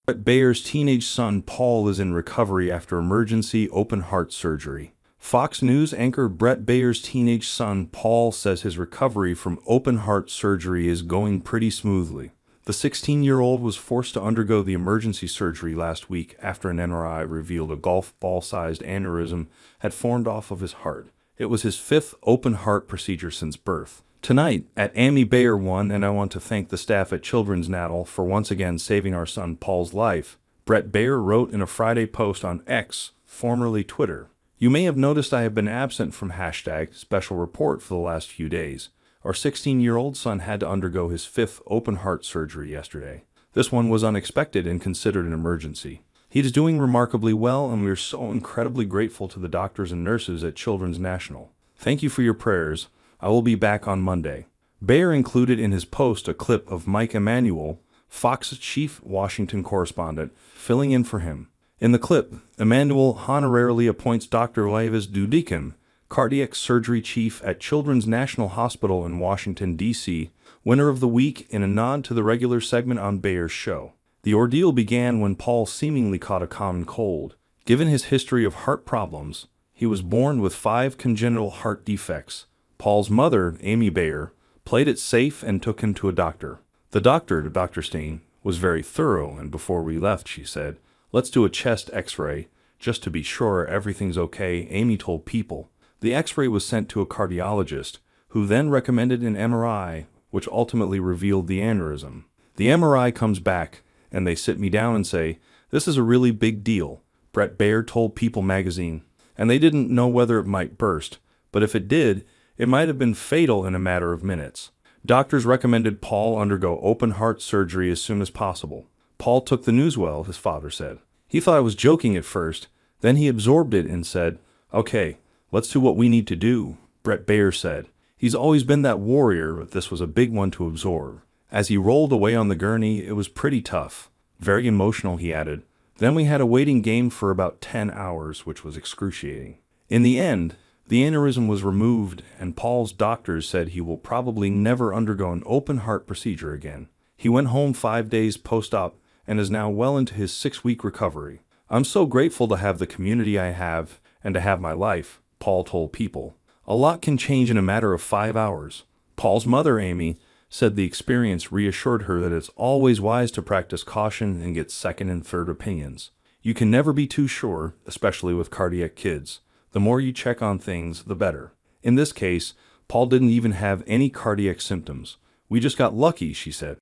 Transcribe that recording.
Bret Baier's teenage son Paul is in recovery after emergency open-heart surgery. Fox News anchor Bret Baier's teenage son Paul says his recovery from open-heart surgery is going pretty smoothly. The 16-year-old was forced to undergo the emergency surgery last week after an MRI revealed a golf ball-sized aneurysm had formed off of his heart. It was his fifth open-heart procedure since birth. Tonight, at Amy Baier won, and I want to thank the staff at Children's National for once again saving our son Paul's life, Bret Baier wrote in a Friday post on X, formerly Twitter. You may have noticed I have been absent from #SpecialReport for the last few days. Our 16-year-old son had to undergo his fifth open-heart surgery yesterday. This one was unexpected and considered an emergency. He is doing remarkably well, and we are so incredibly grateful to the doctors and nurses at Children's National. Thank you for your prayers. I will be back on Monday. Baier included in his post a clip of Mike Emanuel, Fox's chief Washington correspondent, filling in for him. In the clip, Emanuel honorarily appoints Dr. Lavis Dudikin, cardiac surgery chief at Children's National Hospital in Washington, D.C., winner of the week in a nod to the regular segment on Baier's show. The ordeal began when Paul seemingly caught a common cold. Given his history of heart problems, he was born with 5 congenital heart defects. Paul's mother, Amy Baier, played it safe and took him to a doctor. The doctor, Dr. Steen, was very thorough, and before we left, she said, "Let's do a chest x-ray, just to be sure everything's okay," Amy told People. The x-ray was sent to a cardiologist, who then recommended an MRI, which ultimately revealed the aneurysm. The MRI comes back, and they sit me down and say, "This is a really big deal," Bret Baier told People magazine. And they didn't know whether it might burst, but if it did, it might have been fatal in a matter of minutes. Doctors recommended Paul undergo open-heart surgery as soon as possible. Paul took the news well, his father said. He thought I was joking at first, then he absorbed it and said, "Okay, let's do what we need to do," Bret Baier said. He's always been that warrior, but this was a big one to absorb. As he rolled away on the gurney, it was pretty tough. Very emotional, he added. Then we had a waiting game for about 10 hours, which was excruciating. In the end, the aneurysm was removed, and Paul's doctors said he will probably never undergo an open-heart procedure again. He went home 5 days post-op and is now well into his 6-week recovery. "I'm so grateful to have the community I have and to have my life," Paul told People. "A lot can change in a matter of 5 hours." Paul's mother, Amy, said the experience reassured her that it's always wise to practice caution and get second and third opinions. You can never be too sure, especially with cardiac kids. The more you check on things, the better. In this case, Paul didn't even have any cardiac symptoms. "We just got lucky," she said.